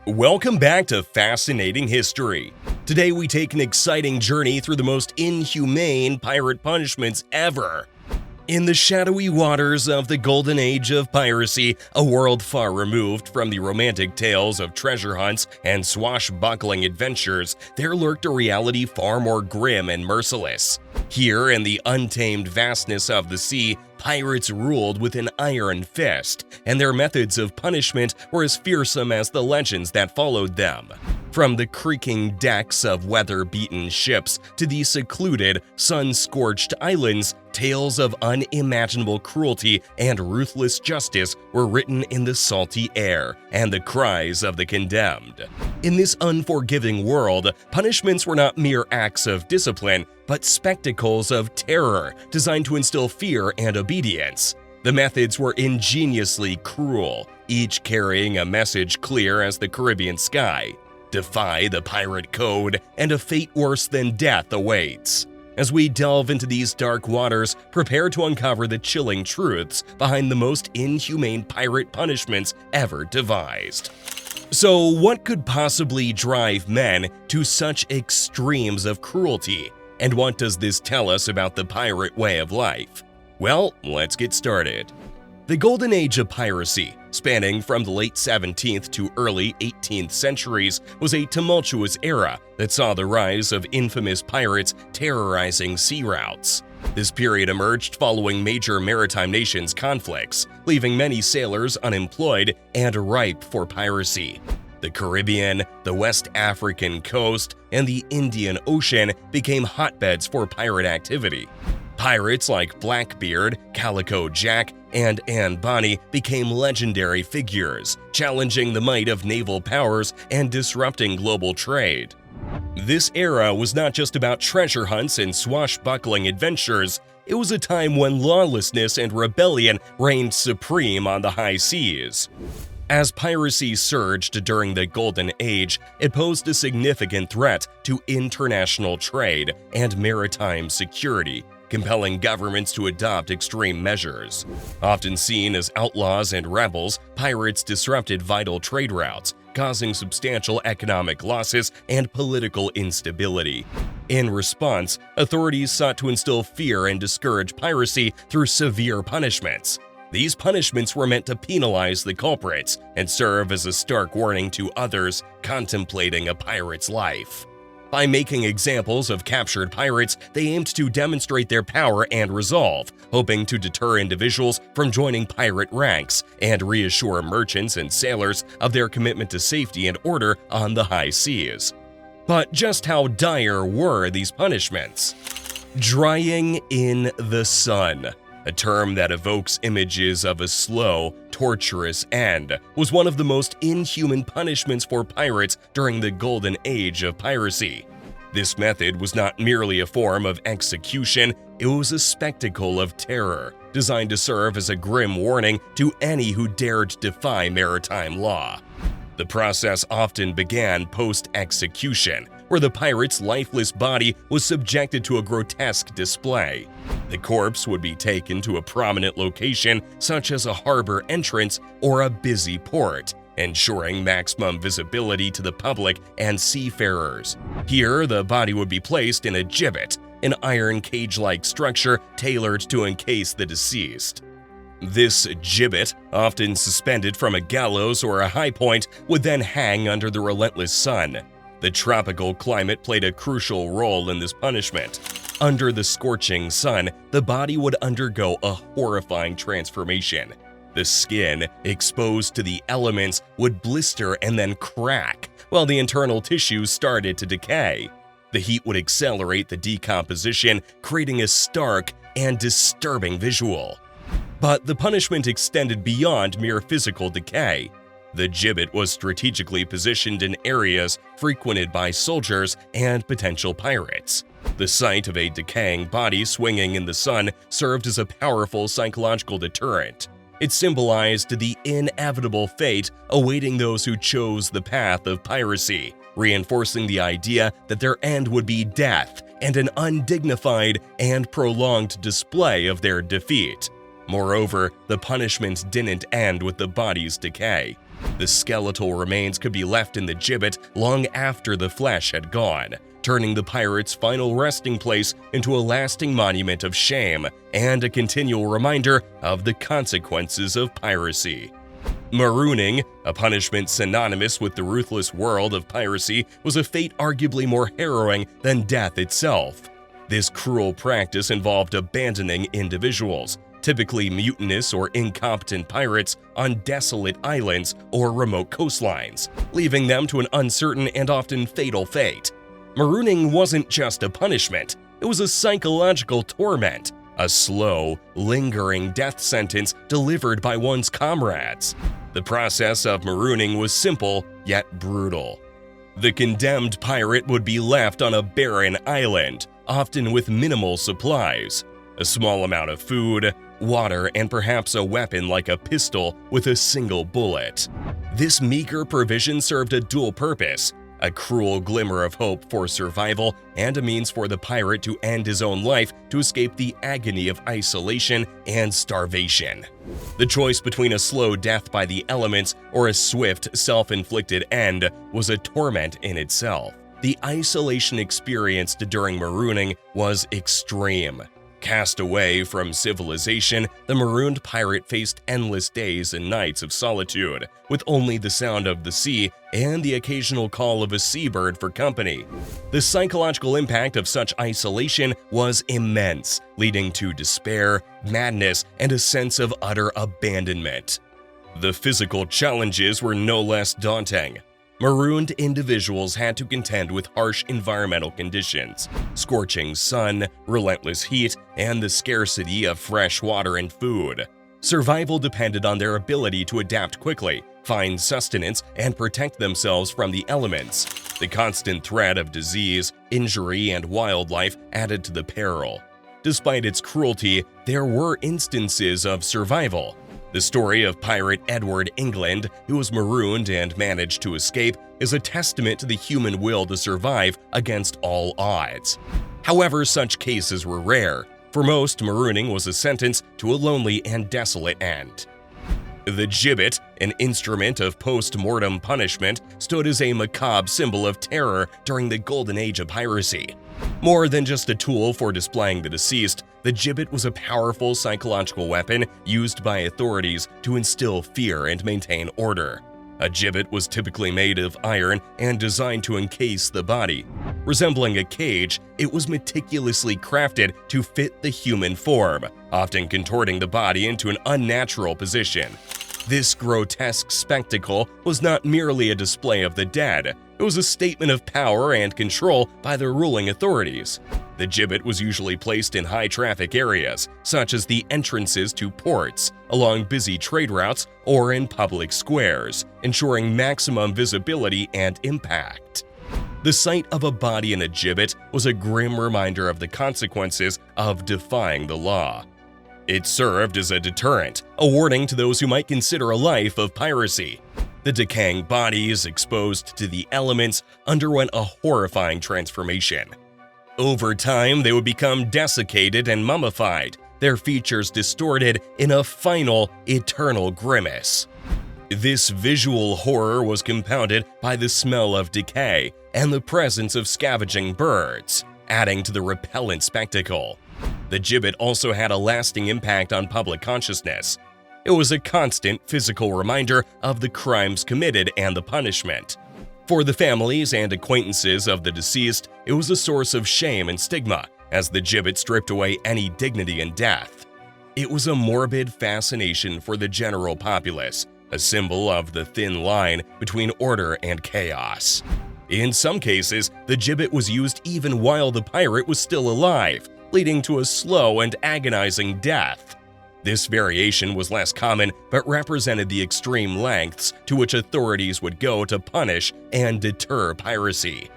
Welcome back to Fascinating History. Today we take an exciting journey through the most inhumane pirate punishments ever. In the shadowy waters of the Golden Age of Piracy, a world far removed from the romantic tales of treasure hunts and swashbuckling adventures, there lurked a reality far more grim and merciless. Here, in the untamed vastness of the sea, pirates ruled with an iron fist, and their methods of punishment were as fearsome as the legends that followed them. From the creaking decks of weather-beaten ships to the secluded, sun-scorched islands, tales of unimaginable cruelty and ruthless justice were written in the salty air and the cries of the condemned. In this unforgiving world, punishments were not mere acts of discipline, but spectacles of terror designed to instill fear and obedience. The methods were ingeniously cruel, each carrying a message clear as the Caribbean sky. Defy the pirate code, and a fate worse than death awaits. As we delve into these dark waters, prepare to uncover the chilling truths behind the most inhumane pirate punishments ever devised. So, what could possibly drive men to such extremes of cruelty? And what does this tell us about the pirate way of life? Well, let's get started. The Golden Age of Piracy, spanning from the late 17th to early 18th centuries, was a tumultuous era that saw the rise of infamous pirates terrorizing sea routes. This period emerged following major maritime nations' conflicts, leaving many sailors unemployed and ripe for piracy. The Caribbean, the West African coast, and the Indian Ocean became hotbeds for pirate activity. Pirates like Blackbeard, Calico Jack, and Anne Bonny became legendary figures, challenging the might of naval powers and disrupting global trade. This era was not just about treasure hunts and swashbuckling adventures. It was a time when lawlessness and rebellion reigned supreme on the high seas. As piracy surged during the Golden Age, it posed a significant threat to international trade and maritime security, compelling governments to adopt extreme measures. Often seen as outlaws and rebels, pirates disrupted vital trade routes, causing substantial economic losses and political instability. In response, authorities sought to instill fear and discourage piracy through severe punishments. These punishments were meant to penalize the culprits and serve as a stark warning to others contemplating a pirate's life. By making examples of captured pirates, they aimed to demonstrate their power and resolve, hoping to deter individuals from joining pirate ranks and reassure merchants and sailors of their commitment to safety and order on the high seas. But just how dire were these punishments? Drying in the sun, a term that evokes images of a slow, torturous end, was one of the most inhuman punishments for pirates during the Golden Age of Piracy. This method was not merely a form of execution, it was a spectacle of terror, designed to serve as a grim warning to any who dared defy maritime law. The process often began post-execution, where the pirate's lifeless body was subjected to a grotesque display. The corpse would be taken to a prominent location such as a harbor entrance or a busy port, ensuring maximum visibility to the public and seafarers. Here, the body would be placed in a Jibit, an iron cage-like structure tailored to encase the deceased. This Jibit, often suspended from a gallows or a high point, would then hang under the relentless sun. The tropical climate played a crucial role in this punishment. Under the scorching sun, the body would undergo a horrifying transformation. The skin, exposed to the elements, would blister and then crack, while the internal tissues started to decay. The heat would accelerate the decomposition, creating a stark and disturbing visual. But the punishment extended beyond mere physical decay. The Jibit was strategically positioned in areas frequented by soldiers and potential pirates. The sight of a decaying body swinging in the sun served as a powerful psychological deterrent. It symbolized the inevitable fate awaiting those who chose the path of piracy, reinforcing the idea that their end would be death and an undignified and prolonged display of their defeat. Moreover, the punishment didn't end with the body's decay. The skeletal remains could be left in the gibbet long after the flesh had gone, turning the pirate's final resting place into a lasting monument of shame and a continual reminder of the consequences of piracy. Marooning, a punishment synonymous with the ruthless world of piracy, was a fate arguably more harrowing than death itself. This cruel practice involved abandoning individuals, typically mutinous or incompetent pirates, on desolate islands or remote coastlines, leaving them to an uncertain and often fatal fate. Marooning wasn't just a punishment, it was a psychological torment, a slow, lingering death sentence delivered by one's comrades. The process of marooning was simple, yet brutal. The condemned pirate would be left on a barren island, often with minimal supplies, a small amount of food, water, and perhaps a weapon like a pistol with a single bullet. This meager provision served a dual purpose: a cruel glimmer of hope for survival and a means for the pirate to end his own life to escape the agony of isolation and starvation. The choice between a slow death by the elements or a swift, self-inflicted end was a torment in itself. The isolation experienced during marooning was extreme. Cast away from civilization, the marooned pirate faced endless days and nights of solitude, with only the sound of the sea and the occasional call of a seabird for company. The psychological impact of such isolation was immense, leading to despair, madness, and a sense of utter abandonment. The physical challenges were no less daunting. Marooned individuals had to contend with harsh environmental conditions, scorching sun, relentless heat, and the scarcity of fresh water and food. Survival depended on their ability to adapt quickly, find sustenance, and protect themselves from the elements. The constant threat of disease, injury, and wildlife added to the peril. Despite its cruelty, there were instances of survival. The story of pirate Edward England, who was marooned and managed to escape, is a testament to the human will to survive against all odds. However, such cases were rare. For most, marooning was a sentence to a lonely and desolate end. The gibbet, an instrument of post-mortem punishment, stood as a macabre symbol of terror during the Golden Age of Piracy. More than just a tool for displaying the deceased, the gibbet was a powerful psychological weapon used by authorities to instill fear and maintain order. A gibbet was typically made of iron and designed to encase the body. Resembling a cage, it was meticulously crafted to fit the human form, often contorting the body into an unnatural position. This grotesque spectacle was not merely a display of the dead, it was a statement of power and control by the ruling authorities. The gibbet was usually placed in high-traffic areas, such as the entrances to ports, along busy trade routes, or in public squares, ensuring maximum visibility and impact. The sight of a body in a gibbet was a grim reminder of the consequences of defying the law. It served as a deterrent, a warning to those who might consider a life of piracy. The decaying bodies, exposed to the elements, underwent a horrifying transformation. Over time, they would become desiccated and mummified, their features distorted in a final, eternal grimace. This visual horror was compounded by the smell of decay and the presence of scavenging birds, adding to the repellent spectacle. The gibbet also had a lasting impact on public consciousness. It was a constant physical reminder of the crimes committed and the punishment. For the families and acquaintances of the deceased, it was a source of shame and stigma, as the gibbet stripped away any dignity in death. It was a morbid fascination for the general populace, a symbol of the thin line between order and chaos. In some cases, the gibbet was used even while the pirate was still alive, leading to a slow and agonizing death. This variation was less common but represented the extreme lengths to which authorities would go to punish and deter piracy.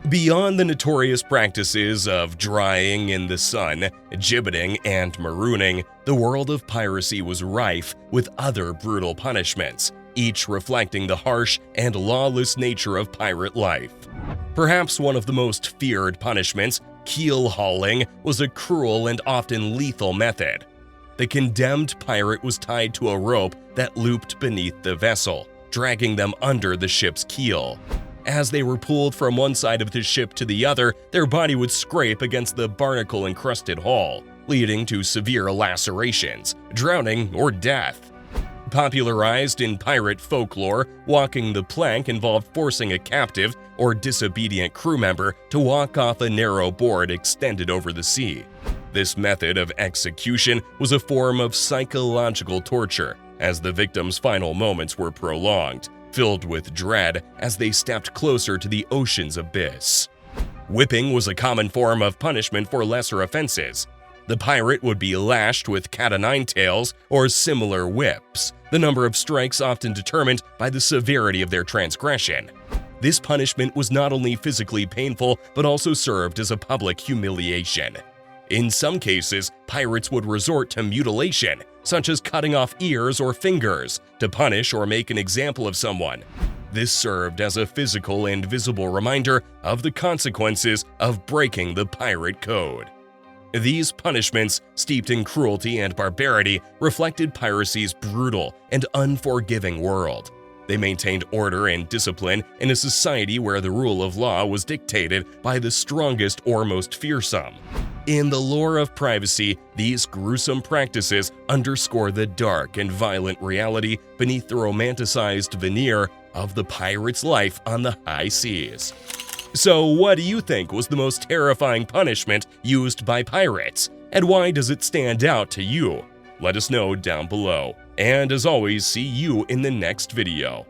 Beyond the notorious practices of drying in the sun, gibbeting, and marooning, the world of piracy was rife with other brutal punishments, each reflecting the harsh and lawless nature of pirate life. Perhaps one of the most feared punishments, keel hauling, was a cruel and often lethal method. The condemned pirate was tied to a rope that looped beneath the vessel, dragging them under the ship's keel. As they were pulled from one side of the ship to the other, their body would scrape against the barnacle-encrusted hull, leading to severe lacerations, drowning, or death. Popularized in pirate folklore, walking the plank involved forcing a captive or disobedient crew member to walk off a narrow board extended over the sea. This method of execution was a form of psychological torture, as the victims' final moments were prolonged, filled with dread as they stepped closer to the ocean's abyss. Whipping was a common form of punishment for lesser offenses. The pirate would be lashed with cat-o'-nine-tails or similar whips, the number of strikes often determined by the severity of their transgression. This punishment was not only physically painful but also served as a public humiliation. In some cases, pirates would resort to mutilation, such as cutting off ears or fingers, to punish or make an example of someone. This served as a physical and visible reminder of the consequences of breaking the pirate code. These punishments, steeped in cruelty and barbarity, reflected piracy's brutal and unforgiving world. They maintained order and discipline in a society where the rule of law was dictated by the strongest or most fearsome. In the lore of piracy, these gruesome practices underscore the dark and violent reality beneath the romanticized veneer of the pirate's life on the high seas. So, what do you think was the most terrifying punishment used by pirates, and why does it stand out to you? Let us know down below. And as always, see you in the next video.